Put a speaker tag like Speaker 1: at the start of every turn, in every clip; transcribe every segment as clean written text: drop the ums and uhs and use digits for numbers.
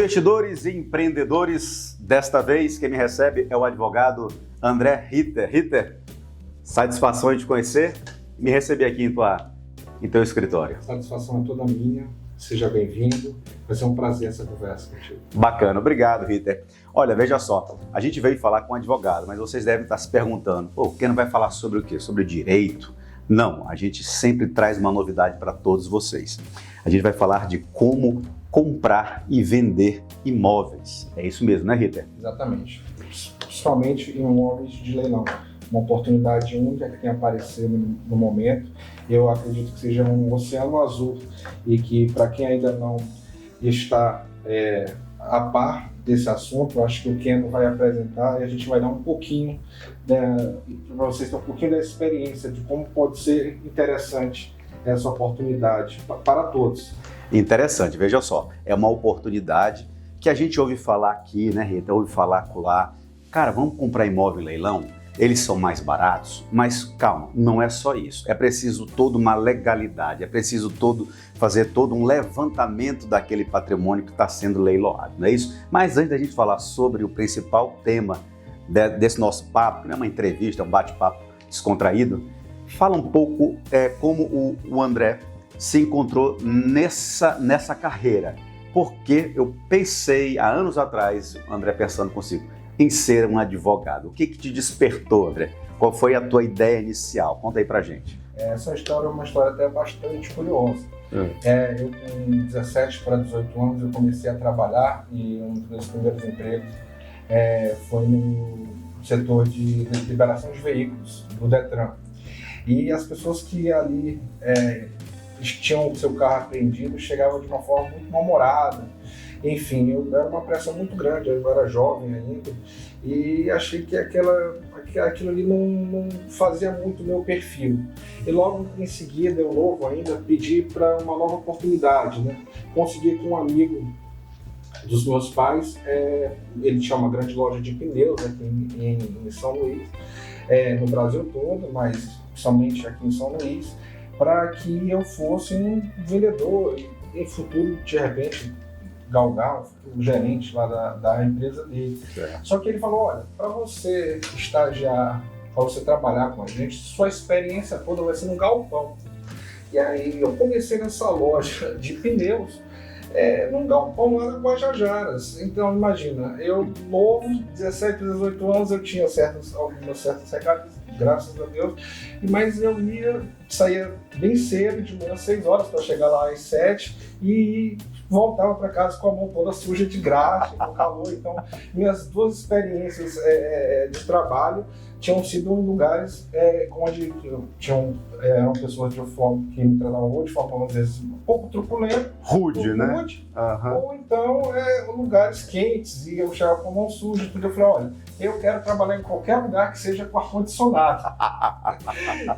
Speaker 1: Investidores e empreendedores, desta vez quem me recebe é o advogado André Ritter. Ritter, satisfação de te conhecer e me receber aqui em teu escritório.
Speaker 2: Satisfação é toda minha, seja bem-vindo, vai ser um prazer essa conversa contigo.
Speaker 1: Bacana, obrigado, Ritter. Olha, veja só, a gente veio falar com um advogado, mas vocês devem estar se perguntando, quem não vai falar sobre o quê? Sobre direito? Não, a gente sempre traz uma novidade para todos vocês. A gente vai falar de como comprar e vender imóveis. É isso mesmo, né, Ritter?
Speaker 2: Exatamente. Principalmente em imóveis de leilão. Uma oportunidade única que tem aparecido no momento. Eu acredito que seja um oceano azul e que, para quem ainda não está a par desse assunto, eu acho que o Keno vai apresentar e a gente vai dar um pouquinho, para vocês terem um pouquinho da experiência de como pode ser interessante essa oportunidade para todos.
Speaker 1: Interessante, veja só, é uma oportunidade que a gente ouve falar aqui, né, Rita? Ouve falar acolá. Cara, vamos comprar imóvel em leilão? Eles são mais baratos, mas calma, não é só isso. É preciso toda uma legalidade, é preciso fazer todo um levantamento daquele patrimônio que está sendo leiloado, não é isso? Mas antes da gente falar sobre o principal tema desse nosso papo, né, uma entrevista, um bate-papo descontraído, fala um pouco como o André se encontrou nessa carreira. Porque eu pensei, há anos atrás, André, pensando consigo, em ser um advogado. O que te despertou, André? Qual foi a tua ideia inicial? Conta aí pra gente.
Speaker 2: Essa história é uma história até bastante curiosa. Eu, com 17 para 18 anos, eu comecei a trabalhar e um dos meus primeiros empregos foi no setor de liberação de veículos, do Detran. E as pessoas que ali tinham o seu carro apreendido chegavam de uma forma muito mal-humorada. Enfim, era uma pressão muito grande, eu era jovem ainda e achei que aquilo ali não fazia muito o meu perfil. E logo em seguida, eu novo ainda, pedi para uma nova oportunidade, né? Consegui com um amigo dos meus pais, ele tinha uma grande loja de pneus aqui em São Luís, no Brasil todo, mas somente aqui em São Luís, para que eu fosse um vendedor e em futuro, de repente, galgar o gerente lá da empresa dele. Só que ele falou, olha, para você estagiar, para você trabalhar com a gente, sua experiência toda vai ser no galpão. E aí eu comecei nessa loja de pneus, num galpão lá na Guajajaras. Então imagina, eu novo, 17, 18 anos, eu tinha algumas certas regadas, graças a Deus, mas eu saía bem cedo, de manhã 6 horas, para chegar lá às 7 e voltava para casa com a mão toda suja de graxa, com calor. Então minhas duas experiências de trabalho tinham sido em lugares onde eram pessoas que me tratavam de forma, às vezes, um pouco truculenta,
Speaker 1: rude, né?
Speaker 2: Ou então lugares quentes e eu chegava com a mão suja, tudo. Eu falei, olha, eu quero trabalhar em qualquer lugar que seja com ar-condicionado.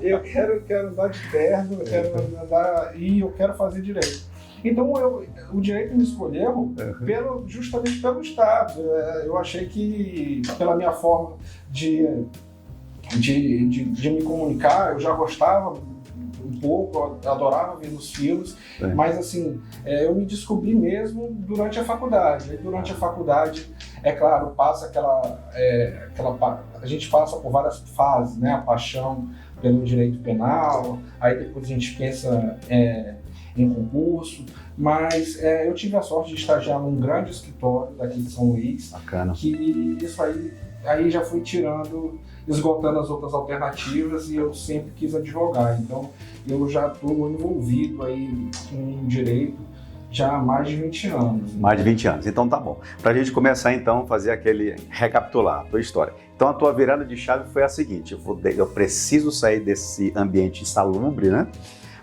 Speaker 2: eu quero andar de terno, eu quero andar e eu quero fazer direito. Então o direito me escolheu justamente pelo Estado. Eu achei que, pela minha forma de me comunicar, eu já gostava um pouco, eu adorava ver os filmes, mas assim, eu me descobri mesmo durante a faculdade. E durante a faculdade, é claro, passa a gente passa por várias fases, né? A paixão pelo direito penal, aí depois a gente pensa em concurso, mas eu tive a sorte de estagiar num grande escritório daqui de São Luís.
Speaker 1: Bacana.
Speaker 2: Que isso aí já fui esgotando as outras alternativas e eu sempre quis advogar. Então eu já estou envolvido aí com direito já há mais de 20 anos.
Speaker 1: Mais de 20 anos, então tá bom. Para a gente começar então, fazer recapitular a tua história. Então a tua virada de chave foi a seguinte, eu preciso sair desse ambiente insalubre, né?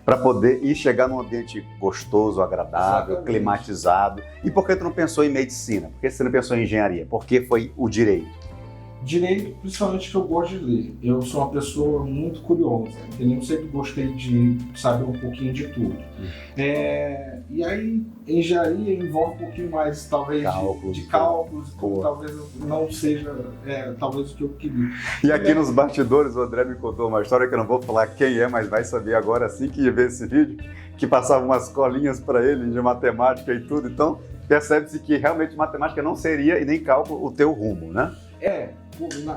Speaker 1: Para poder chegar num ambiente gostoso, agradável, exatamente, climatizado. E por que tu não pensou em medicina? Por que você não pensou em engenharia? Por que foi o direito?
Speaker 2: Direito, principalmente que eu gosto de ler. Eu sou uma pessoa muito curiosa, entendeu? Eu sempre gostei de saber um pouquinho de tudo. E aí, engenharia envolve um pouquinho mais, talvez, de cálculos, talvez não seja talvez o que eu queria.
Speaker 1: E aqui nos bastidores, o André me contou uma história que eu não vou falar quem é, mas vai saber agora assim que ver esse vídeo, que passava umas colinhas para ele de matemática e tudo. Então, percebe-se que realmente matemática não seria e nem cálculo o teu rumo, né?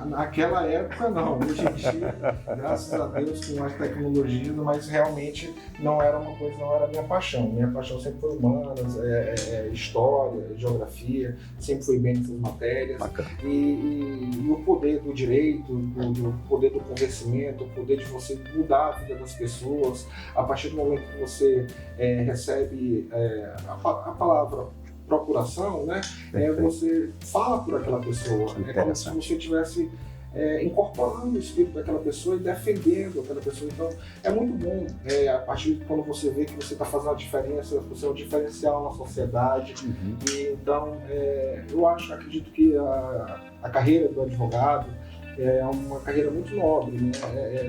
Speaker 2: Naquela época não, hoje em dia, graças a Deus, com mais tecnologia, mas realmente não era uma coisa, não era minha paixão. Minha paixão sempre foi humanas, história, geografia, sempre fui bem nessas matérias. E o poder do direito, o poder do convencimento, o poder de você mudar a vida das pessoas, a partir do momento que você recebe a palavra procuração, né? Você fala por aquela pessoa, é como se você estivesse incorporando o espírito daquela pessoa e defendendo aquela pessoa. Então é muito bom, a partir de quando você vê que você está fazendo a diferença, você é um diferencial na sociedade. E então eu acredito que a carreira do advogado é uma carreira muito nobre, né?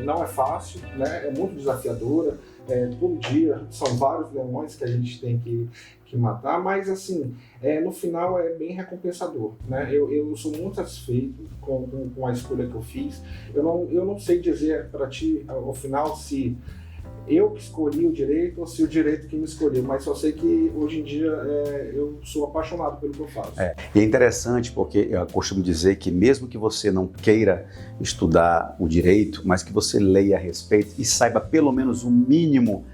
Speaker 2: Não é fácil, né? É muito desafiadora. Todo dia são vários leões que a gente tem que matar, mas assim, no final é bem recompensador, né? Eu sou muito satisfeito com a escolha que eu fiz. Eu não sei dizer para ti, ao final, se eu que escolhi o direito ou se o direito que me escolheu, mas só sei que hoje em dia eu sou apaixonado pelo que eu faço.
Speaker 1: E é interessante porque eu costumo dizer que mesmo que você não queira estudar o direito, mas que você leia a respeito e saiba pelo menos o mínimo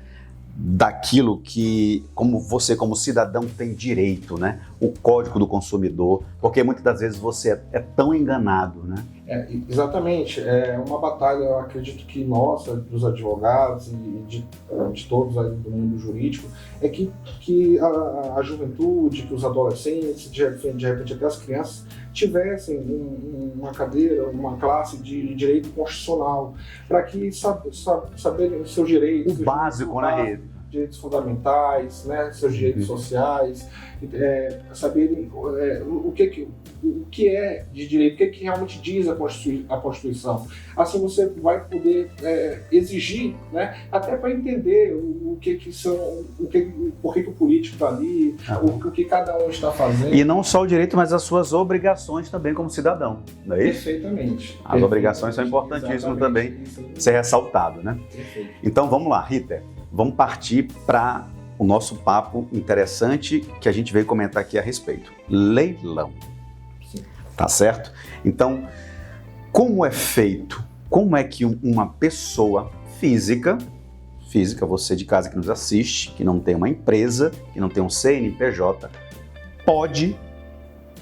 Speaker 1: daquilo que você como cidadão tem direito, né? O Código do Consumidor, porque muitas das vezes você é tão enganado, né?
Speaker 2: Exatamente, é uma batalha, eu acredito que nossa, dos advogados e de todos aí do mundo jurídico, é que a juventude, que os adolescentes, de repente até as crianças, tivessem uma cadeira, uma classe de direito constitucional, para que saberem os seus direitos.
Speaker 1: O básico, né?
Speaker 2: Direitos fundamentais, né, seus direitos sociais, saberem o que é de direito, o que realmente diz a Constituição. Assim você vai poder exigir, né, até para entender o que são, por que o político está ali, o que cada um está fazendo.
Speaker 1: E não só o direito, mas as suas obrigações também como cidadão, não é isso?
Speaker 2: Perfeitamente.
Speaker 1: As obrigações são importantíssimas também ser ressaltado, né?
Speaker 2: Perfeito.
Speaker 1: Então vamos lá, Rita. Vamos partir para o nosso papo interessante que a gente veio comentar aqui a respeito. Leilão.
Speaker 2: Sim.
Speaker 1: Tá certo? Então, como é feito? Como é que uma pessoa física, você de casa que nos assiste, que não tem uma empresa, que não tem um CNPJ, pode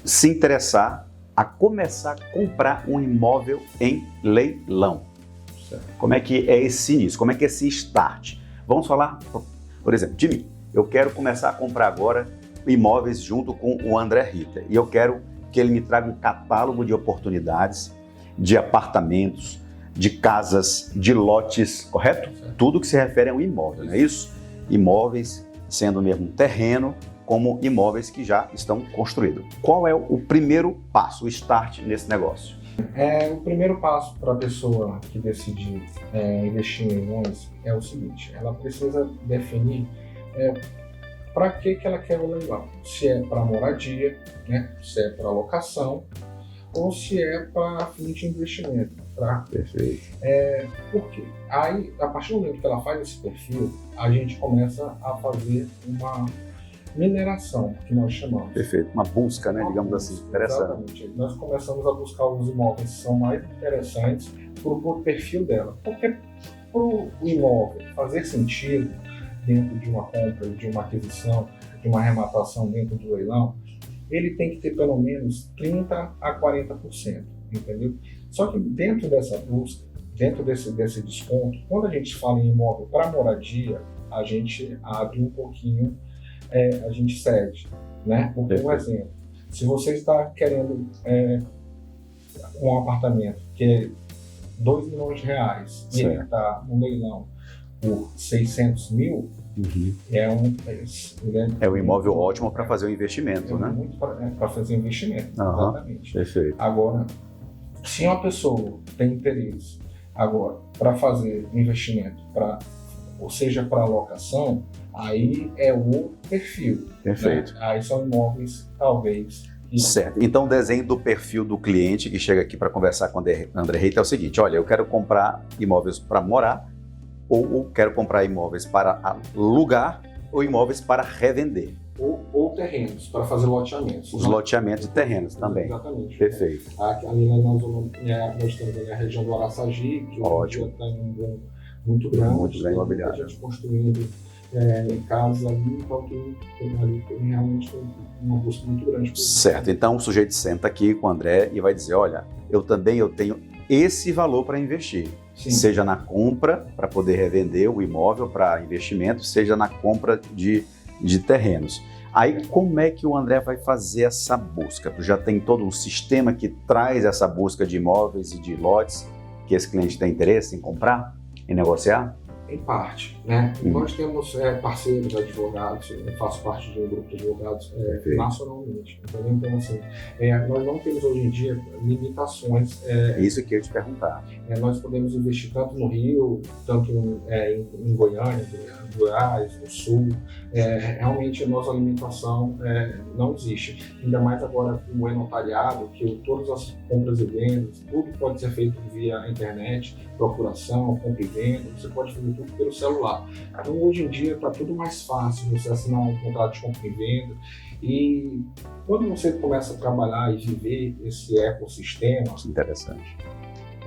Speaker 1: se interessar a começar a comprar um imóvel em leilão?
Speaker 2: Certo.
Speaker 1: Como é que é esse início? Como é que é esse start? Vamos falar, por exemplo, de mim. Eu quero começar a comprar agora imóveis junto com o André Ritter. E eu quero que ele me traga um catálogo de oportunidades, de apartamentos, de casas, de lotes, correto? Tudo que se refere a um imóvel, não é isso? Imóveis sendo mesmo um terreno, como imóveis que já estão construídos. Qual é o primeiro passo, o start nesse negócio?
Speaker 2: O primeiro passo para a pessoa que decide investir em leilões é o seguinte: ela precisa definir para que ela quer o leilão. Se é para moradia, né? Se é para locação ou se é para fim de investimento.
Speaker 1: Perfeito.
Speaker 2: Por quê? Aí, a partir do momento que ela faz esse perfil, a gente começa a fazer uma mineração, que nós chamamos.
Speaker 1: Perfeito, uma busca, né, digamos assim, interessante.
Speaker 2: Exatamente. Nós começamos a buscar os imóveis que são mais interessantes por perfil dela. Porque para o imóvel fazer sentido dentro de uma compra, de uma aquisição, de uma arrematação dentro do leilão, ele tem que ter pelo menos 30% a 40%, entendeu? Só que dentro dessa busca, dentro desse desconto, quando a gente fala em imóvel para moradia, a gente abre um pouquinho, a gente cede, né? Por um exemplo, se você está querendo um apartamento que é R$2 milhões e ele está no leilão por 600 mil,
Speaker 1: é um imóvel ótimo para fazer o investimento, né?
Speaker 2: Muito para fazer investimento, exatamente.
Speaker 1: Perfeito.
Speaker 2: Agora, se uma pessoa tem interesse agora para fazer investimento, ou seja, para alocação, aí é o perfil.
Speaker 1: Perfeito.
Speaker 2: Né? Aí são imóveis, talvez.
Speaker 1: Certo. Então, o desenho do perfil do cliente que chega aqui para conversar com o André Ritter é o seguinte: olha, eu quero comprar imóveis para morar, ou quero comprar imóveis para alugar, ou imóveis para revender.
Speaker 2: ou terrenos, para fazer loteamentos.
Speaker 1: Os loteamentos de terrenos também.
Speaker 2: Exatamente.
Speaker 1: Perfeito.
Speaker 2: Ali na zona, nós temos ali a região do Araçagi, que hoje está em um boom muito grande.
Speaker 1: Muito bem imobiliário.
Speaker 2: A gente construindo casas ali, então tem realmente uma busca muito grande.
Speaker 1: Certo, então o sujeito senta aqui com o André e vai dizer, olha, eu tenho esse valor para investir. Sim. Seja na compra, para poder revender o imóvel para investimento, seja na compra de terrenos. Aí, como é que o André vai fazer essa busca? Tu já tem todo um sistema que traz essa busca de imóveis e de lotes que esse cliente tem interesse em comprar, em negociar?
Speaker 2: Em parte, né? Nós temos parceiros advogados, eu faço parte de um grupo de advogados nacionalmente, entendeu? Então, assim, nós não temos hoje em dia limitações.
Speaker 1: Isso que eu ia te perguntar.
Speaker 2: Nós podemos investir tanto no Rio, tanto em Goiânia, Goiás, no Sul. Realmente a nossa limitação não existe. Ainda mais agora com o e-notariado, que todas as compras e vendas, tudo pode ser feito via internet, procuração, compra e venda, você pode fazer tudo pelo celular. Então hoje em dia está tudo mais fácil, você assinar um contrato de compra e venda, e quando você começa a trabalhar e viver esse ecossistema,
Speaker 1: interessante,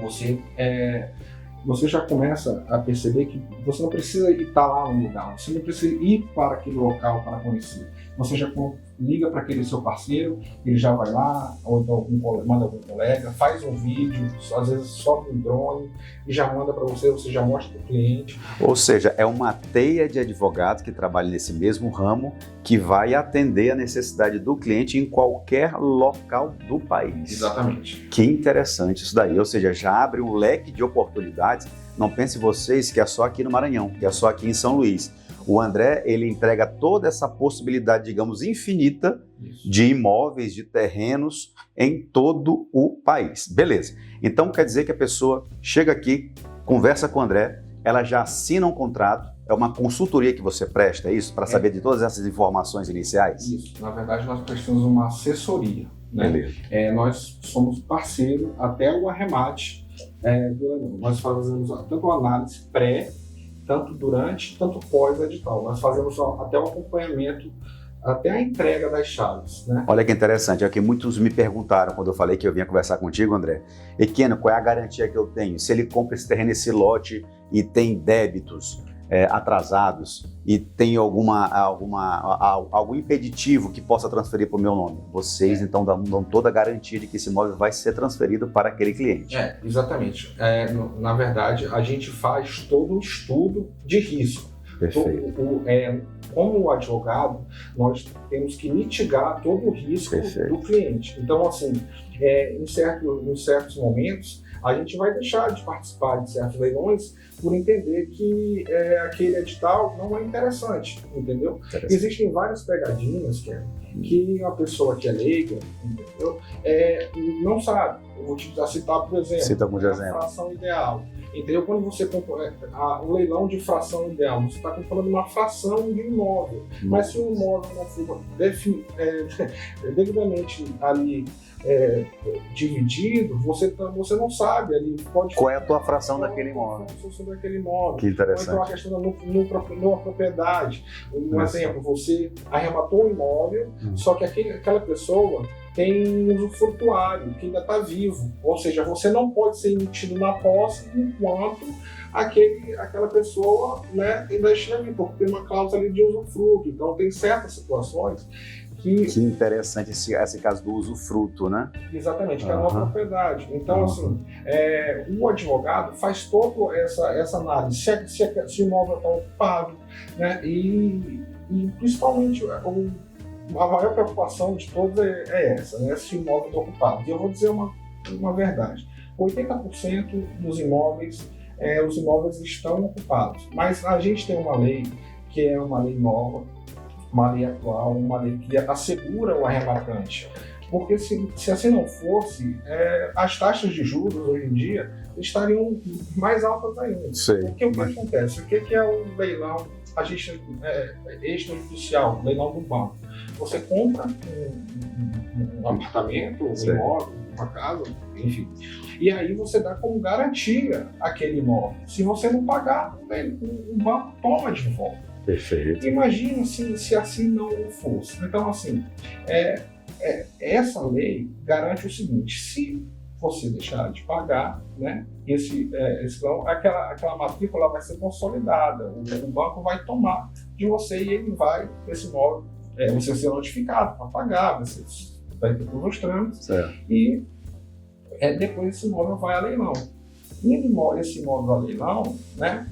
Speaker 2: você já começa a perceber que você não precisa estar lá no lugar, você não precisa ir para aquele local para conhecer. Você já liga para aquele seu parceiro, ele já vai lá, ou então manda algum colega, faz um vídeo, às vezes sobe um drone e já manda para você já mostra para o cliente.
Speaker 1: Ou seja, é uma teia de advogados que trabalham nesse mesmo ramo que vai atender a necessidade do cliente em qualquer local do país.
Speaker 2: Exatamente.
Speaker 1: Que interessante isso daí, ou seja, já abre um leque de oportunidades. Não pense vocês que é só aqui no Maranhão, que é só aqui em São Luís. O André, ele entrega toda essa possibilidade, digamos, infinita de imóveis, de terrenos em todo o país. Beleza. Então quer dizer que a pessoa chega aqui, conversa com o André, ela já assina um contrato, é uma consultoria que você presta, é isso? Para saber de todas essas informações iniciais?
Speaker 2: Isso. Na verdade, nós prestamos uma assessoria, né? Nós somos parceiro até o arremate do leilão. Nós fazemos tanto a análise pré, tanto durante, tanto pós-edital. Nós fazemos até o acompanhamento, até a entrega das chaves, né?
Speaker 1: Olha que interessante, é o que muitos me perguntaram quando eu falei que eu vinha conversar contigo, André. Equeno, qual é a garantia que eu tenho? Se ele compra esse terreno, esse lote e tem débitos atrasados e tem algum impeditivo que possa transferir para o meu nome. Vocês, então, dão toda a garantia de que esse imóvel vai ser transferido para aquele cliente.
Speaker 2: Exatamente. Na verdade, a gente faz todo um estudo de risco.
Speaker 1: Perfeito.
Speaker 2: Como advogado, nós temos que mitigar todo o risco do cliente. Então, assim, em certos momentos, a gente vai deixar de participar de certos leilões por entender que aquele edital não é interessante, entendeu? Existem várias pegadinhas que a pessoa que é leiga, entendeu? Não sabe. Eu vou te citar, por exemplo,
Speaker 1: cita alguns exemplos.
Speaker 2: A fração ideal. Entendeu? Quando você compra um leilão de fração ideal, você está comprando uma fração de imóvel. Mas se o imóvel não for devidamente ali dividido, você não sabe ali.
Speaker 1: Qual é a tua fração daquele imóvel? Que interessante.
Speaker 2: Ou então a questão da propriedade. Um exemplo, você arrematou um imóvel, só que aquela pessoa tem um usufrutuário que ainda está vivo, ou seja, você não pode ser emitido na posse enquanto aquela pessoa, né, ainda estiver viva, porque tem uma cláusula ali de usufruto. Então tem certas situações que interessante
Speaker 1: esse caso do usufruto, né?
Speaker 2: Exatamente, que é uma propriedade. Então, assim, o advogado faz toda essa análise, se o imóvel está ocupado, né? E principalmente a maior preocupação de todos é essa, né? Se o imóvel está ocupado. E eu vou dizer uma verdade: 80% dos imóveis, os imóveis estão ocupados. Mas a gente tem uma lei que é uma lei nova, uma lei atual, uma lei que assegura o arrematante. Porque se assim não fosse, as taxas de juros hoje em dia estariam mais altas ainda. Porque o que acontece? O que é o leilão extrajudicial, leilão do banco? Você compra um apartamento, um imóvel, uma casa, enfim, e aí você dá como garantia aquele imóvel. Se você não pagar, o banco toma de volta.
Speaker 1: Perfeito.
Speaker 2: Imagina se assim não fosse. Então, assim, essa lei garante o seguinte: se você deixar de pagar, né, aquela matrícula vai ser consolidada, o banco vai tomar de você e ele vai, esse imóvel, você vai ser notificado para pagar, você vai ter todos os trâmites, e depois esse imóvel vai a leilão. Indo esse imóvel a leilão, né,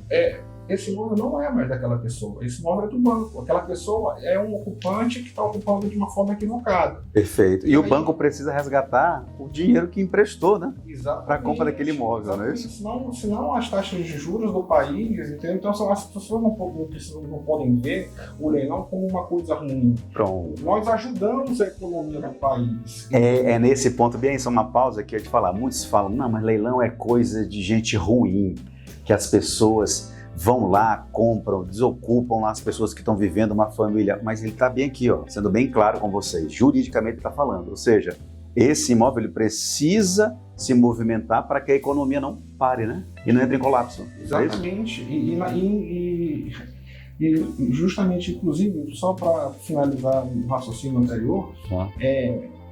Speaker 2: esse imóvel não é mais daquela pessoa, esse imóvel é do banco. Aquela pessoa é um ocupante que está ocupando de uma forma equivocada.
Speaker 1: Perfeito. E o banco precisa resgatar o dinheiro que emprestou, né?
Speaker 2: Exatamente.
Speaker 1: Para a compra daquele imóvel, não é isso?
Speaker 2: Senão as taxas de juros do país, entendeu? Então as pessoas não podem ver o leilão como uma coisa ruim.
Speaker 1: Pronto.
Speaker 2: Nós ajudamos a economia do país.
Speaker 1: É nesse ponto, bem, só uma pausa que eu ia te falar. Muitos falam, não, mas leilão é coisa de gente ruim, que as pessoas vão lá, compram, desocupam lá as pessoas que estão vivendo uma família. Mas ele está bem aqui, ó, sendo bem claro com vocês. Juridicamente ele está falando. Ou seja, esse imóvel ele precisa se movimentar para que a economia não pare, né? E não entre em colapso.
Speaker 2: Exatamente. E justamente, inclusive, só para finalizar o raciocínio anterior,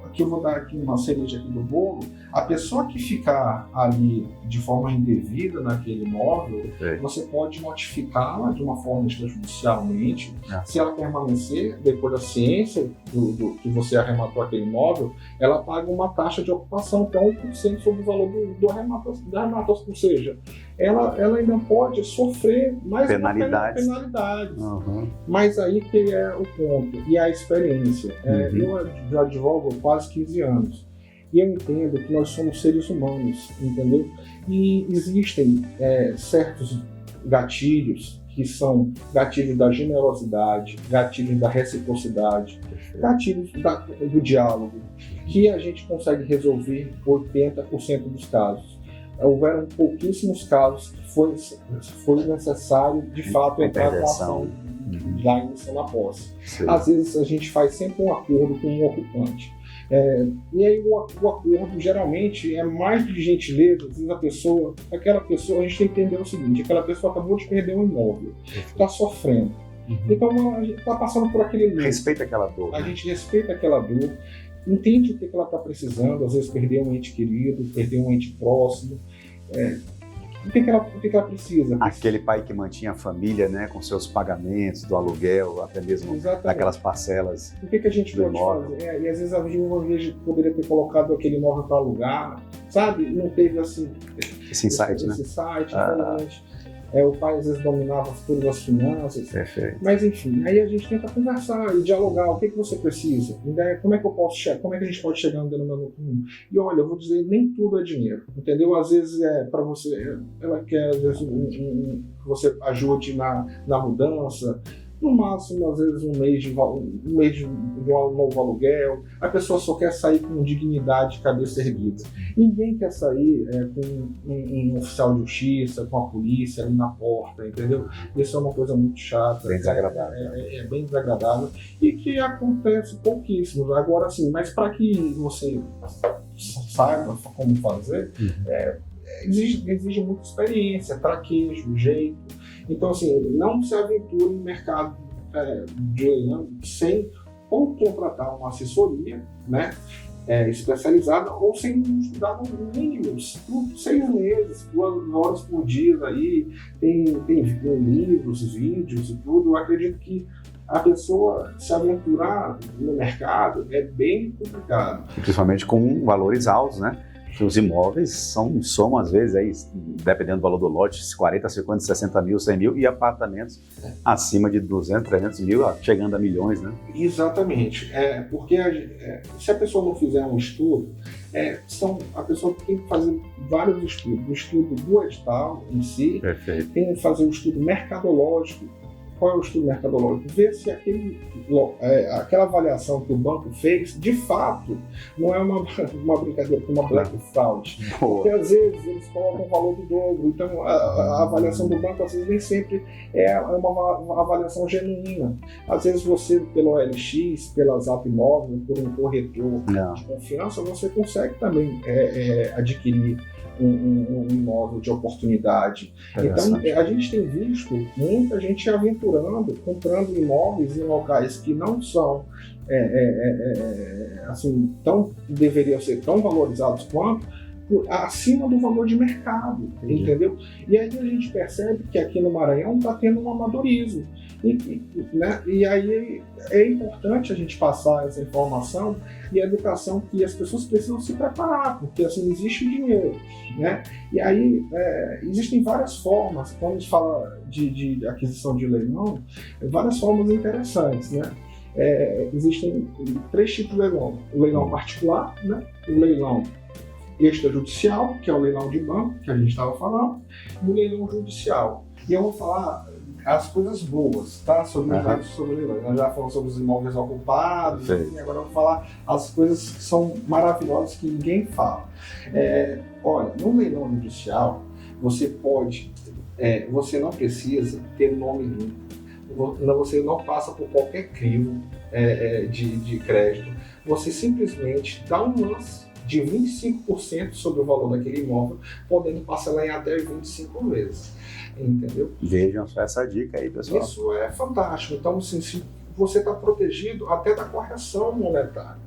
Speaker 2: aqui eu vou dar aqui uma cereja aqui do bolo. A pessoa que ficar ali de forma indevida naquele imóvel, você pode notificá-la de uma forma extrajudicialmente. Se ela permanecer, depois da ciência do que você arrematou aquele imóvel, ela paga uma taxa de ocupação, que é 1% sobre o valor do arremato. Ou seja, ela ainda pode sofrer mais penalidades. Mas aí que é o ponto, e a experiência. Eu já advogo há quase 15 anos. E eu entendo que nós somos seres humanos, entendeu? E existem certos gatilhos que são gatilhos da generosidade, gatilhos da reciprocidade, gatilhos do diálogo, que a gente consegue resolver 80% dos casos. Houveram pouquíssimos casos que foi necessário, de fato, entrar com a ação da iniciação da posse. Às vezes a gente faz sempre um acordo com um ocupante. E aí o acordo geralmente é mais de gentileza. Às vezes aquela pessoa, a gente tem que entender o seguinte: aquela pessoa acabou de perder um imóvel, está sofrendo. Então a gente está passando por aquele luto.
Speaker 1: Respeita aquela dor.
Speaker 2: A gente respeita aquela dor, entende o que ela está precisando. Às vezes perdeu um ente querido, perdeu um ente próximo. O que ela precisa?
Speaker 1: Aquele pai que mantinha a família, né, com seus pagamentos do aluguel, até mesmo daquelas parcelas.
Speaker 2: O que a gente pode fazer? E às vezes a gente poderia ter colocado aquele imóvel para alugar, sabe? Não teve assim
Speaker 1: esse insight, né?
Speaker 2: O pai às vezes dominava todas as finanças.
Speaker 1: Perfeito.
Speaker 2: Mas enfim, aí a gente tenta conversar e dialogar. O que você precisa? Como é que eu posso chegar? Como é que a gente pode chegar no denominador comum? E olha, eu vou dizer, nem tudo é dinheiro, entendeu? Às vezes para você, ela quer às vezes que você ajude na mudança. No máximo, às vezes, um mês de um novo aluguel. A pessoa só quer sair com dignidade, cabeça erguida. Ninguém quer sair com um oficial de justiça, com a polícia ali na porta, entendeu? Isso é uma coisa muito chata.
Speaker 1: Bem desagradável.
Speaker 2: É bem desagradável e que acontece pouquíssimo. Agora, sim, mas para que você saiba como fazer, exige muita experiência, traquejo, jeito. Então, assim, não se aventure no mercado de leilão sem ou contratar uma assessoria, né, especializada, ou sem estudar no mínimo 6 meses, 2 horas por dia aí, tem livros, vídeos e tudo. Eu acredito que a pessoa se aventurar no mercado é bem complicado.
Speaker 1: Principalmente com valores altos, né? Os imóveis somam às vezes, aí, dependendo do valor do lote, 40, 50, 60 mil, 100 mil, e apartamentos acima de 200, 300 mil, chegando a milhões, né?
Speaker 2: Exatamente. Porque se a pessoa não fizer um estudo, a pessoa tem que fazer vários estudos. O estudo do edital em si,
Speaker 1: perfeito,
Speaker 2: tem que fazer o estudo mercadológico. Qual é o estudo mercadológico? Ver se aquela avaliação que o banco fez, de fato, não é uma brincadeira, uma black fraud. Porque às vezes eles colocam o valor do dobro. Então a avaliação do banco, às vezes, nem sempre é uma avaliação genuína. Às vezes você, pelo OLX, pela Zap Imóvel, por um corretor de confiança, você consegue também adquirir um imóvel de oportunidade. Então, a gente tem visto muita gente aventurando, comprando imóveis em locais que não são assim, deveriam ser tão valorizados quanto, acima do valor de mercado, entendeu? E aí a gente percebe que aqui no Maranhão está tendo um amadorismo. Né? E aí é importante a gente passar essa informação e a educação, que as pessoas precisam se preparar, porque assim, existe o dinheiro, né? E aí existem várias formas, quando a gente fala de aquisição de leilão, várias formas interessantes, né? Existem 3 tipos de leilão: o leilão particular, né? O leilão extrajudicial, que é o leilão de banco, que a gente estava falando, e o leilão judicial. E eu vou falar as coisas boas, tá? Sobre leilão. Nós já falamos sobre os imóveis ocupados, e agora eu vou falar as coisas que são maravilhosas que ninguém fala. Olha, no leilão judicial, você não precisa ter nome limpo. Você não passa por qualquer crivo de crédito. Você simplesmente dá um lance de 25% sobre o valor daquele imóvel, podendo parcelar em até 25 vezes. Entendeu?
Speaker 1: Vejam só essa dica aí, pessoal.
Speaker 2: Isso é fantástico. Então, assim, se você está protegido até da correção monetária,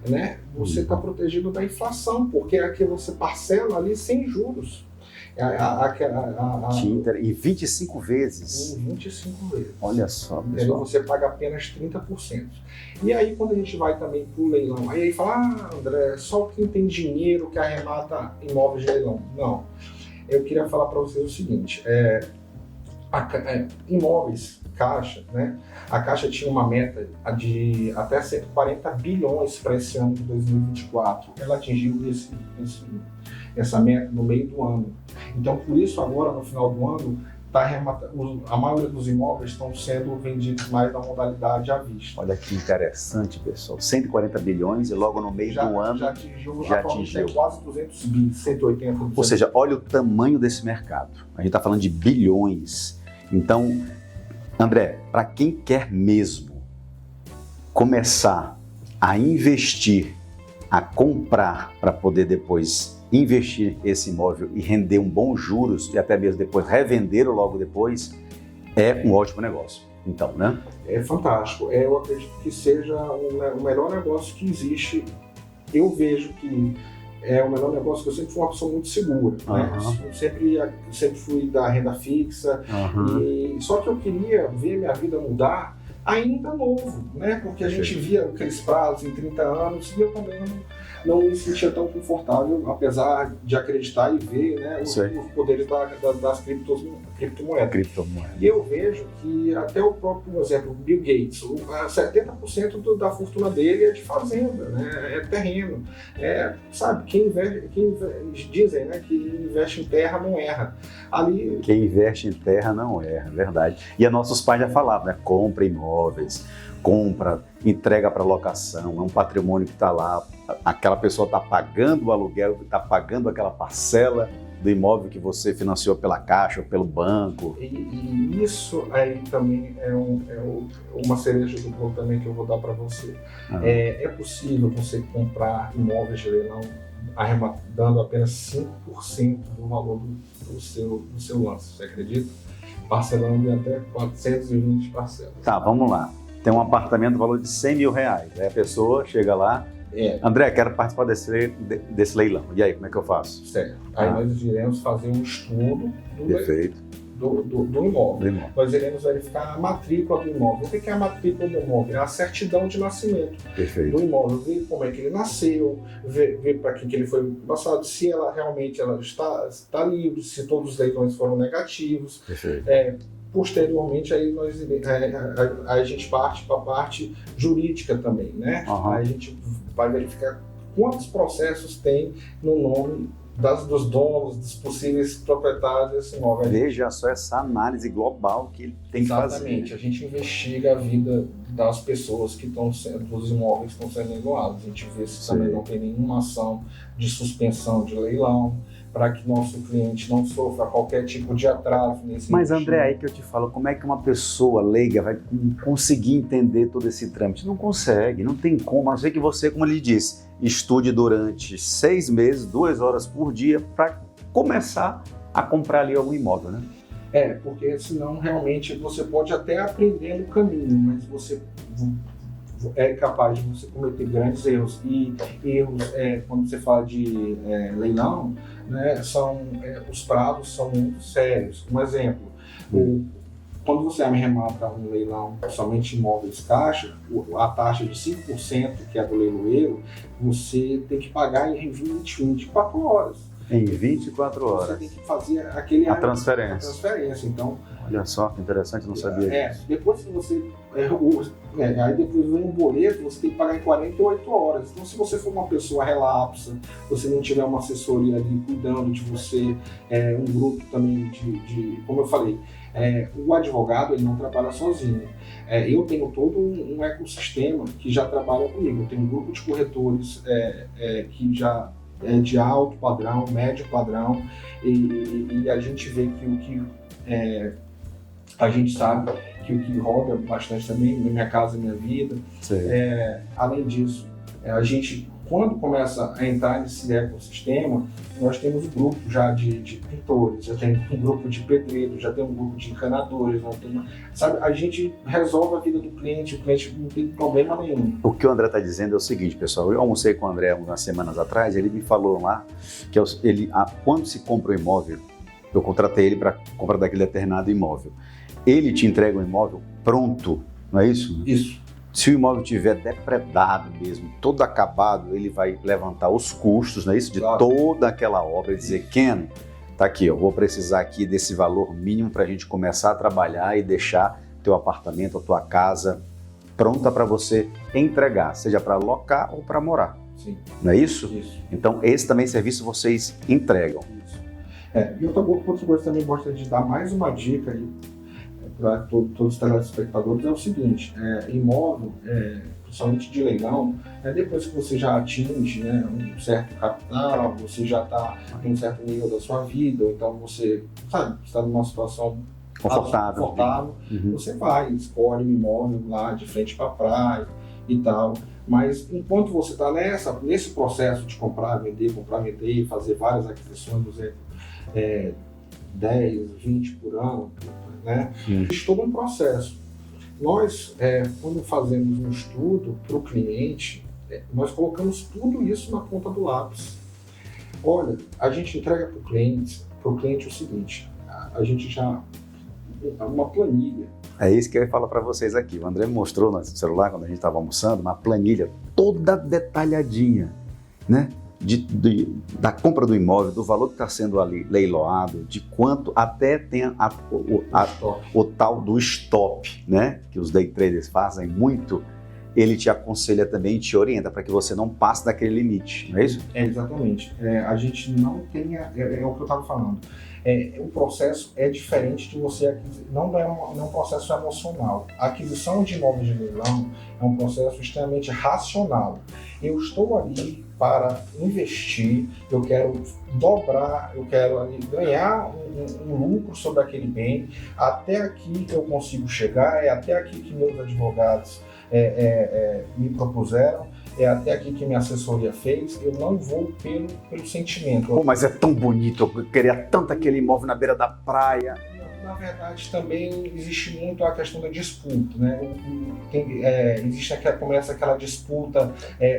Speaker 2: né? Você está protegido da inflação, porque é que você parcela ali sem juros.
Speaker 1: E 25 vezes.
Speaker 2: Em 25 vezes.
Speaker 1: Olha só, pessoal.
Speaker 2: Você paga apenas 30%. E aí, quando a gente vai também para o leilão, aí fala, André, só quem tem dinheiro que arremata imóveis de leilão. Não. Eu queria falar para vocês o seguinte, imóveis, Caixa, né? A Caixa tinha uma meta de até 140 bilhões para esse ano de 2024. Ela atingiu essa meta no meio do ano. Então, por isso, agora, no final do ano, a maioria dos imóveis estão sendo vendidos mais na modalidade à vista.
Speaker 1: Olha que interessante, pessoal. 140 bilhões e logo no meio do ano já atingiu
Speaker 2: quase 200 bi, 180 bi.
Speaker 1: Ou seja, olha o tamanho desse mercado. A gente está falando de bilhões. Então, André, para quem quer mesmo começar a investir, a comprar para poder depois investir esse imóvel e render um bom juros e até mesmo depois revender logo depois, é um ótimo negócio. Então, né?
Speaker 2: É fantástico. Eu acredito que seja o melhor negócio que existe. Eu vejo que é o melhor negócio, que eu sempre fui uma pessoa muito segura, né? Eu sempre fui da renda fixa, só que eu queria ver minha vida mudar ainda novo, né? Porque a gente via aqueles prazos em 30 anos e eu também não me sentia tão confortável, apesar de acreditar e ver, né, os poderes das criptomoedas. E eu vejo que até o próprio, por exemplo, Bill Gates, 70% da fortuna dele é de fazenda, né? É terreno. Sabe, dizem, né, que investe em terra não erra.
Speaker 1: Quem investe em terra não erra, verdade. E nossos pais já falavam, né? Compra imóveis, entrega para locação, é um patrimônio que está lá, aquela pessoa está pagando o aluguel, está pagando aquela parcela do imóvel que você financiou pela Caixa ou pelo banco.
Speaker 2: E isso aí também é uma cereja do bolo também que eu vou dar para você. É possível você comprar imóveis de leilão arrematando apenas 5% do valor do seu lance, você acredita? Parcelando em até 420 parcelas.
Speaker 1: Tá, vamos lá. Tem um apartamento no valor de 100 mil reais. Aí a pessoa chega lá, André, quero participar desse leilão. E aí, como é que eu faço?
Speaker 2: Certo. Aí nós iremos fazer um estudo do imóvel. Nós iremos verificar a matrícula do imóvel. O que é a matrícula do imóvel? É a certidão de nascimento do imóvel. Ver como é que ele nasceu, ver para que ele foi passado, se ela realmente está livre, se todos os leilões foram negativos. Posteriormente, aí a gente parte para a parte jurídica também, né? Aí a gente vai verificar quantos processos tem no nome dos donos, dos possíveis proprietários desse imóvel.
Speaker 1: Veja só essa análise global que ele tem que fazer.
Speaker 2: Exatamente. A gente investiga a vida das pessoas que estão sendo, dos imóveis que estão sendo leiloados. A gente vê se também não tem nenhuma ação de suspensão de leilão, para que nosso cliente não sofra qualquer tipo de atraso nesse
Speaker 1: Mas, André, aí que eu te falo, como é que uma pessoa leiga vai conseguir entender todo esse trâmite? Não consegue, não tem como, a não ser que você, como ele disse, estude durante 6 meses, 2 horas por dia, para começar a comprar ali algum imóvel, né?
Speaker 2: Porque senão realmente você pode até aprender no caminho, mas você é capaz de você cometer grandes erros. E erros, quando você fala de leilão, né, os prazos são muito sérios. Um exemplo, quando você arremata um leilão somente imóveis caixa, a taxa de 5%, que é do leiloeiro, você tem que pagar em 24 horas.
Speaker 1: Em 24 horas.
Speaker 2: Você tem que fazer
Speaker 1: a transferência.
Speaker 2: Então,
Speaker 1: olha só, que interessante, não sabia disso.
Speaker 2: Depois que você aí depois vem um boleto, você tem que pagar em 48 horas. Então, se você for uma pessoa relapsa, você não tiver uma assessoria ali cuidando de você, um grupo também como eu falei, o advogado ele não trabalha sozinho. Eu tenho todo um ecossistema que já trabalha comigo. Eu tenho um grupo de corretores que já de alto padrão, médio padrão, e a gente vê que o que a gente sabe que o que roda bastante também, Minha Casa Minha Vida. Além disso, a gente, quando começa a entrar nesse ecossistema, nós temos um grupo já de pintores, já tem um grupo de pedreiros, já tem um grupo de encanadores, sabe? A gente resolve a vida do cliente, o cliente não tem problema nenhum.
Speaker 1: O que o André está dizendo é o seguinte, pessoal, eu almocei com o André umas semanas atrás, ele me falou lá que quando se compra um imóvel, eu contratei ele para comprar daquele determinado imóvel, ele te entrega um imóvel pronto, não é isso?
Speaker 2: Isso.
Speaker 1: Se o imóvel estiver depredado mesmo, todo acabado, ele vai levantar os custos, não é isso? De toda aquela obra e dizer, Ken, tá aqui, eu vou precisar aqui desse valor mínimo para a gente começar a trabalhar e deixar teu apartamento, a tua casa pronta para você entregar, seja para alocar ou para morar.
Speaker 2: Sim.
Speaker 1: Não é isso?
Speaker 2: Isso.
Speaker 1: Então, esse também serviço vocês entregam.
Speaker 2: Isso. E outra coisa também gostaria de dar mais uma dica aí, para todos os telespectadores, é o seguinte, imóvel, principalmente de leilão, depois que você já atinge um certo capital, você já está em um certo nível da sua vida, ou então você está numa situação confortável, você vai, escolhe um imóvel lá de frente para a praia e tal, mas enquanto você está nesse processo de comprar, vender, fazer várias aquisições, por exemplo, 10, 20 por ano, né? Existe todo um processo. Nós, quando fazemos um estudo para o cliente, nós colocamos tudo isso na ponta do lápis. Olha, a gente entrega para o cliente o seguinte, a gente já uma planilha.
Speaker 1: É isso que eu ia falar para vocês aqui. O André me mostrou no celular, quando a gente estava almoçando, uma planilha toda detalhadinha, né? Da compra do imóvel, do valor que está sendo ali leiloado, de quanto até tem o tal do stop, né? Que os day traders fazem muito. Ele te aconselha também e te orienta para que você não passe daquele limite, não é isso?
Speaker 2: Exatamente. A gente não tem, o que eu estava falando. O processo é diferente de você, não é um processo emocional. A aquisição de imóveis de leilão é um processo extremamente racional. Eu estou ali para investir, eu quero dobrar, eu quero ali ganhar um lucro sobre aquele bem, até aqui que eu consigo chegar, até aqui que meus advogados me propuseram, até aqui que minha assessoria fez, eu não vou pelo sentimento.
Speaker 1: Pô, mas é tão bonito, eu queria tanto aquele imóvel na beira da praia.
Speaker 2: Na verdade, também existe muito a questão da disputa, né? Começa aquela disputa,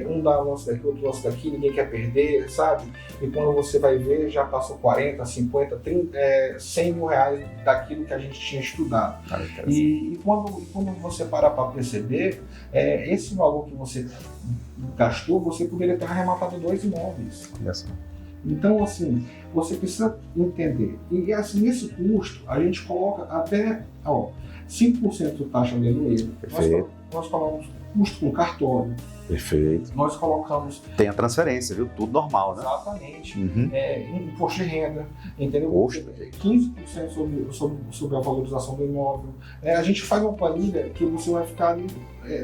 Speaker 2: um dá um lance daqui, outro lance daqui, ninguém quer perder, sabe? E quando você vai ver, já passou 40, 50, 30, 100 mil reais daquilo que a gente tinha estudado. E quando você para perceber, esse valor que você gastou, você poderia ter arrematado 2 imóveis.
Speaker 1: Olha só.
Speaker 2: Então, assim, você precisa entender. E, assim, nesse custo, a gente coloca até 5% taxa de leiloeiro. Nós colocamos custo com cartório.
Speaker 1: Perfeito.
Speaker 2: Nós colocamos...
Speaker 1: Tem a transferência, viu? Tudo normal, né?
Speaker 2: Exatamente.
Speaker 1: Uhum.
Speaker 2: Imposto de renda, entendeu? 15% sobre a valorização do imóvel. A gente faz uma planilha que você vai ficar ali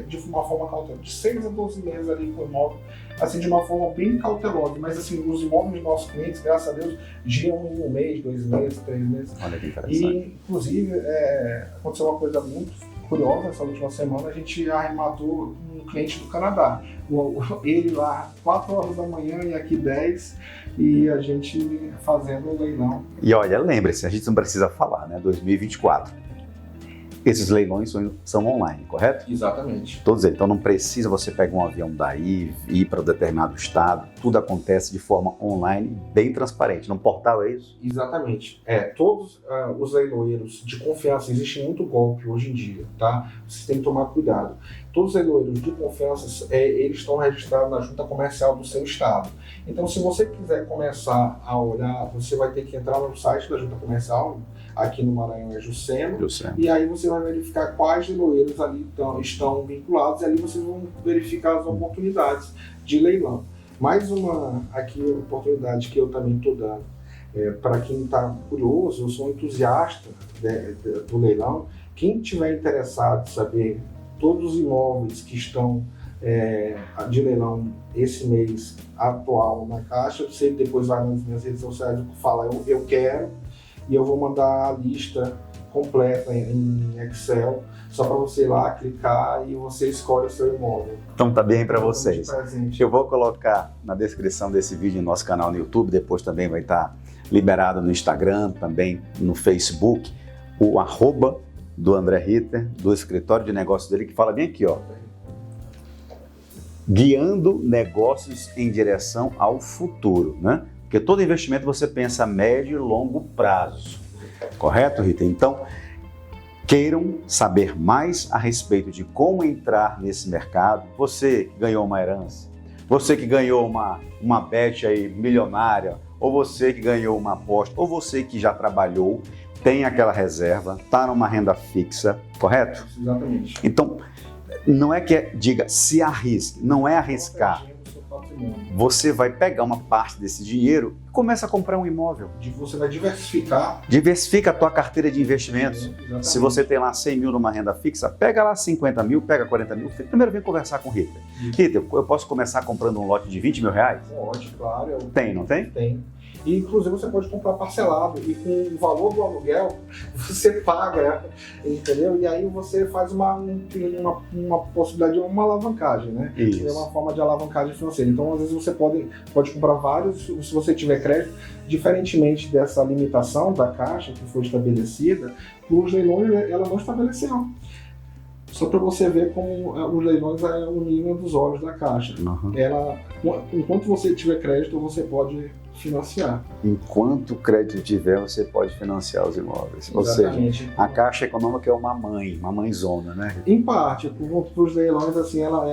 Speaker 2: de uma forma cautelosa, de 6 a 12 meses ali com o imóvel, assim, de uma forma bem cautelosa. Mas, assim, os imóveis dos nossos clientes, graças a Deus, giram em 1 mês, 2 meses, 3 meses.
Speaker 1: Olha que interessante.
Speaker 2: E, inclusive, aconteceu uma coisa muito curiosa, essa última semana a gente arrematou um cliente do Canadá. Ele lá 4 horas da manhã e aqui 10, e a gente fazendo o leilão.
Speaker 1: E olha, lembre-se, a gente não precisa falar, né? 2024. Esses leilões são online, correto?
Speaker 2: Exatamente.
Speaker 1: Todos eles. Então não precisa você pegar um avião daí, ir para um determinado estado. Tudo acontece de forma online, bem transparente. No portal é isso?
Speaker 2: Exatamente. Todos os leiloeiros de confiança, existe muito golpe hoje em dia, tá? Vocês têm que tomar cuidado. Todos os leiloeiros de confiança, eles estão registrados na junta comercial do seu estado. Então, se você quiser começar a olhar, você vai ter que entrar no site da junta comercial. Aqui no Maranhão é Jusseno, e aí você vai verificar quais leiloeiros ali estão vinculados, e ali vocês vão verificar as oportunidades de leilão. Mais uma oportunidade que eu também estou dando, para quem está curioso, eu sou um entusiasta do leilão. Quem tiver interessado em saber todos os imóveis que estão de leilão esse mês atual na Caixa, você depois vai nas minhas redes sociais e fala eu quero, e eu vou mandar a lista completa em Excel, só para você ir lá clicar e você escolhe o seu imóvel.
Speaker 1: Então tá bem para vocês. Eu vou colocar na descrição desse vídeo no nosso canal no YouTube, depois também vai estar liberado no Instagram, também no Facebook, o @ do André Ritter, do escritório de negócios dele, que fala bem aqui, ó. Guiando negócios em direção ao futuro, né? Porque todo investimento você pensa a médio e longo prazo, correto, Rita? Então, queiram saber mais a respeito de como entrar nesse mercado. Você que ganhou uma herança, você que ganhou uma bet aí milionária, ou você que ganhou uma aposta, ou você que já trabalhou, tem aquela reserva, está numa renda fixa, correto?
Speaker 2: Exatamente.
Speaker 1: Então, não é que diga se arrisque, não é arriscar. Você vai pegar uma parte desse dinheiro e começa a comprar um imóvel.
Speaker 2: Você vai diversificar.
Speaker 1: Diversifica a tua carteira de investimentos.
Speaker 2: Exatamente.
Speaker 1: Se você tem lá 100 mil numa renda fixa, pega lá 50 mil, pega 40 mil. Primeiro vem conversar com o Rita. Rita, eu posso começar comprando um lote de 20 mil reais?
Speaker 2: Pode, claro.
Speaker 1: Tem, não tem?
Speaker 2: Tem. E, inclusive, você pode comprar parcelado e com o valor do aluguel você paga, entendeu? E aí você faz uma possibilidade de uma alavancagem, né?
Speaker 1: Isso.
Speaker 2: É uma forma de alavancagem financeira. Então, às vezes, você pode comprar vários, se você tiver crédito, diferentemente dessa limitação da Caixa que foi estabelecida, os leilões ela não estabeleceu. Só para você ver como os leilões é o mínimo dos olhos da Caixa.
Speaker 1: Uhum.
Speaker 2: Enquanto você tiver crédito, você pode financiar.
Speaker 1: Enquanto o crédito tiver, você pode financiar os imóveis.
Speaker 2: Exatamente.
Speaker 1: Ou seja, a Caixa Econômica é uma mãezona, né?
Speaker 2: Em parte, para os leilões, assim, ela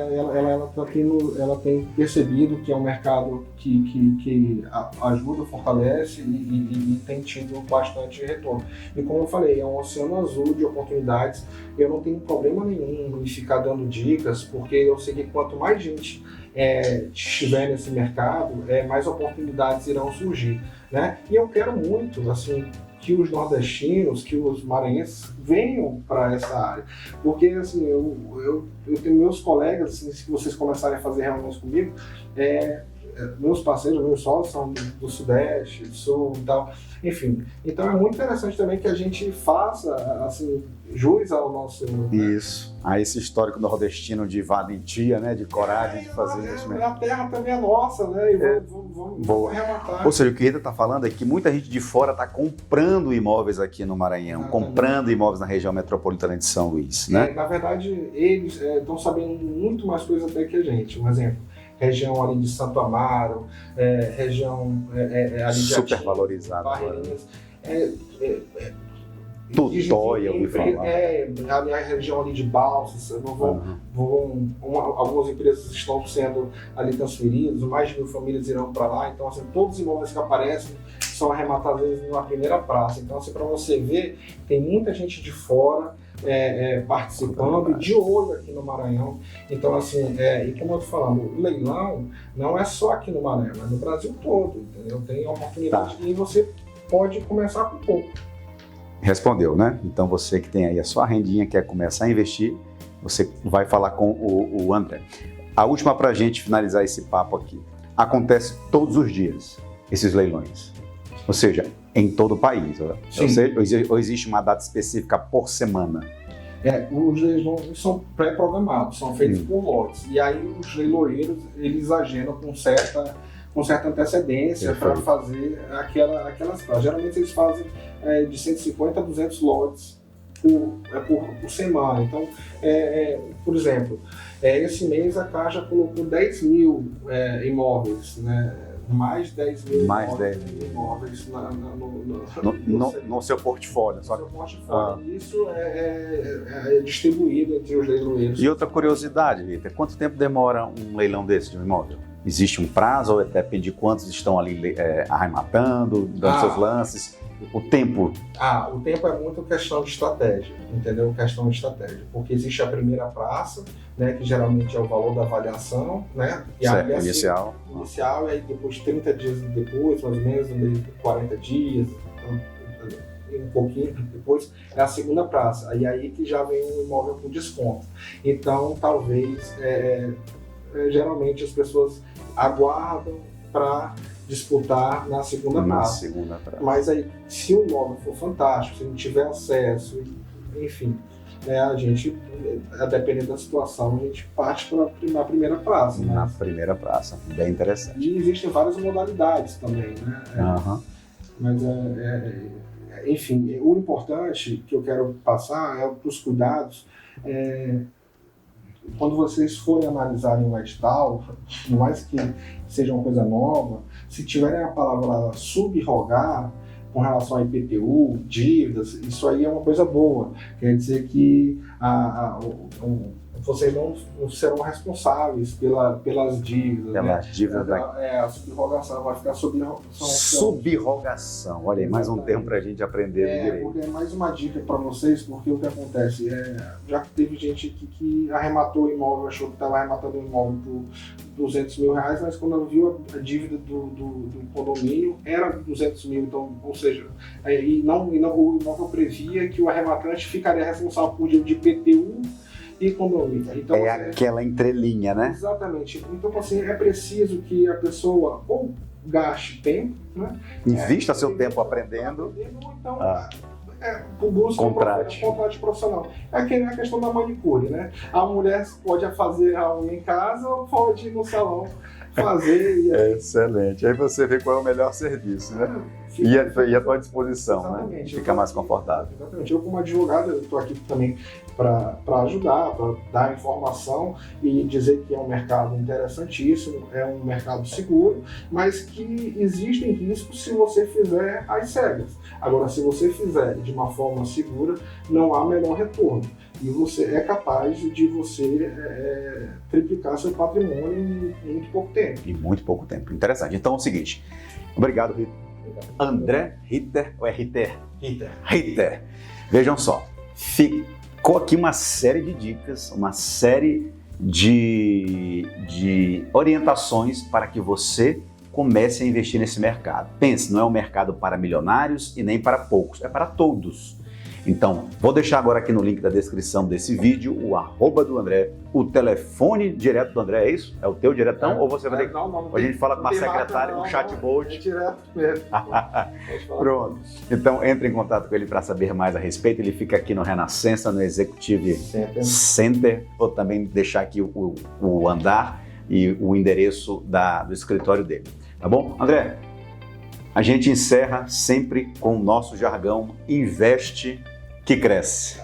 Speaker 2: tem percebido que é um mercado que ajuda, fortalece e tem tido bastante retorno. E como eu falei, é um oceano azul de oportunidades. Eu não tenho problema nenhum em ficar dando dicas, porque eu sei que quanto mais gente estiver nesse mercado, mais oportunidades irão surgir, né? E eu quero muito, assim, que os nordestinos, que os maranhenses venham para essa área, porque, assim, eu tenho meus colegas, assim, se vocês começarem a fazer reuniões comigo, meus parceiros, meus sócios são do Sudeste, do Sul e tal, enfim. Então é muito interessante também que a gente faça, assim, jus ao nosso...
Speaker 1: Isso, a esse histórico nordestino de valentia, né, de coragem de fazer investimento.
Speaker 2: A terra também é nossa, né, e vamos arrematar.
Speaker 1: Ou seja, o que a Rita está falando é que muita gente de fora está comprando imóveis aqui no Maranhão, comprando imóveis na região metropolitana de São Luís, né?
Speaker 2: Na verdade, eles estão sabendo muito mais coisas até que a gente. Um exemplo, região ali de Santo Amaro, região ali de
Speaker 1: super valorizada.
Speaker 2: Barreirinhas,
Speaker 1: Tutóia, eu ouvi falar.
Speaker 2: A região ali de Balsas, algumas empresas estão sendo ali transferidas, mais de 1000 famílias irão para lá, então assim, todos os imóveis que aparecem são arrematados na primeira praça. Então, assim, para você ver, tem muita gente de fora participando, de olho aqui no Maranhão. Então, assim, e como eu estou falando, o leilão não é só aqui no Maranhão, é no Brasil todo, entendeu? Tem oportunidade e você pode começar com pouco.
Speaker 1: Respondeu, né? Então, você que tem aí a sua rendinha, quer começar a investir, você vai falar com o André. A última para a gente finalizar esse papo aqui. Acontece todos os dias, esses leilões. Ou seja, em todo o país. Ou existe uma data específica por semana?
Speaker 2: Os leilões são pré-programados, são feitos por lotes. E aí os leiloeiros, eles agendam com certa antecedência para fazer aquelas praças. Geralmente eles fazem de 150 a 200 lotes por semana. Então, por exemplo, esse mês a Caixa colocou 10 mil imóveis, né? Mais 10 mil imóveis
Speaker 1: no seu portfólio.
Speaker 2: No seu portfólio. Isso é distribuído entre os leiloeiros.
Speaker 1: E outra curiosidade, Rita, quanto tempo demora um leilão desse de um imóvel? Existe um prazo ou depende de quantos estão ali arrematando, dando seus lances? O tempo?
Speaker 2: O tempo é muito questão de estratégia, entendeu? Questão de estratégia. Porque existe a primeira praça, né, que geralmente é o valor da avaliação, né? E
Speaker 1: certo,
Speaker 2: aí,
Speaker 1: inicial.
Speaker 2: Inicial, e aí depois 30 dias depois, mais ou menos, no meio de 40 dias, um pouquinho depois, é a segunda praça. Aí que já vem um imóvel com desconto. Então, talvez, geralmente as pessoas aguardam para disputar na segunda praça. Mas aí, se o imóvel for fantástico, se não tiver acesso, enfim, a gente, dependendo da situação, a gente parte para a primeira praça.
Speaker 1: Na primeira praça, bem interessante.
Speaker 2: E existem várias modalidades também, né? Mas, enfim, o importante que eu quero passar é para os cuidados. Quando vocês forem analisarem um edital, por mais que seja uma coisa nova, se tiverem a palavra subrogar com relação a IPTU, dívidas, isso aí é uma coisa boa. Quer dizer que vocês não serão responsáveis pelas dívidas.
Speaker 1: Pelas dívidas.
Speaker 2: A subrogação vai ficar
Speaker 1: subrogação. Olha aí, mais um termo para a gente aprender no direito.
Speaker 2: Porque é mais uma dica para vocês, porque o que acontece já que teve gente que arrematou o imóvel, achou que estava arrematando o imóvel por R$200 mil, mas quando viu a dívida do condomínio era 200 mil, então, ou seja, o imóvel previa que o arrematante ficaria responsável por dívida de IPTU e condomínio. Então,
Speaker 1: aquela entrelinha, né?
Speaker 2: Exatamente. Então, assim, é preciso que a pessoa ou gaste tempo, né?
Speaker 1: Invista seu tempo aprendendo.
Speaker 2: Então, busca
Speaker 1: contrate
Speaker 2: profissional. É que nem a questão da manicure, né? A mulher pode fazer a unha em casa ou pode ir no salão fazer.
Speaker 1: Excelente. Aí você vê qual é o melhor serviço, né? E à tua disposição,
Speaker 2: exatamente,
Speaker 1: né? Fica mais confortável.
Speaker 2: Exatamente. Eu, como advogado, estou aqui também para ajudar, para dar informação e dizer que é um mercado interessantíssimo, é um mercado seguro, mas que existem riscos se você fizer às cegas. Agora, se você fizer de uma forma segura, não há menor retorno. E você é capaz de você triplicar seu patrimônio em muito pouco tempo.
Speaker 1: Em muito pouco tempo. Interessante. Então é o seguinte. Obrigado, Rita. André Ritter ou é Ritter? Ritter. Vejam só. Ficou aqui uma série de dicas, uma série de orientações para que você comece a investir nesse mercado. Pense, não é um mercado para milionários e nem para poucos, é para todos. Então, vou deixar agora aqui no link da descrição desse vídeo o @ do André, o telefone direto do André, é isso? É o teu diretão? Ou você vai ter que...
Speaker 2: Não,
Speaker 1: a gente fala com a secretária, um chatbot.
Speaker 2: É direto mesmo.
Speaker 1: Pronto. Então, entre em contato com ele para saber mais a respeito. Ele fica aqui no Renascença, no Executive Center. Vou também deixar aqui o andar e o endereço do escritório dele. Tá bom? André, a gente encerra sempre com o nosso jargão: investe que cresce.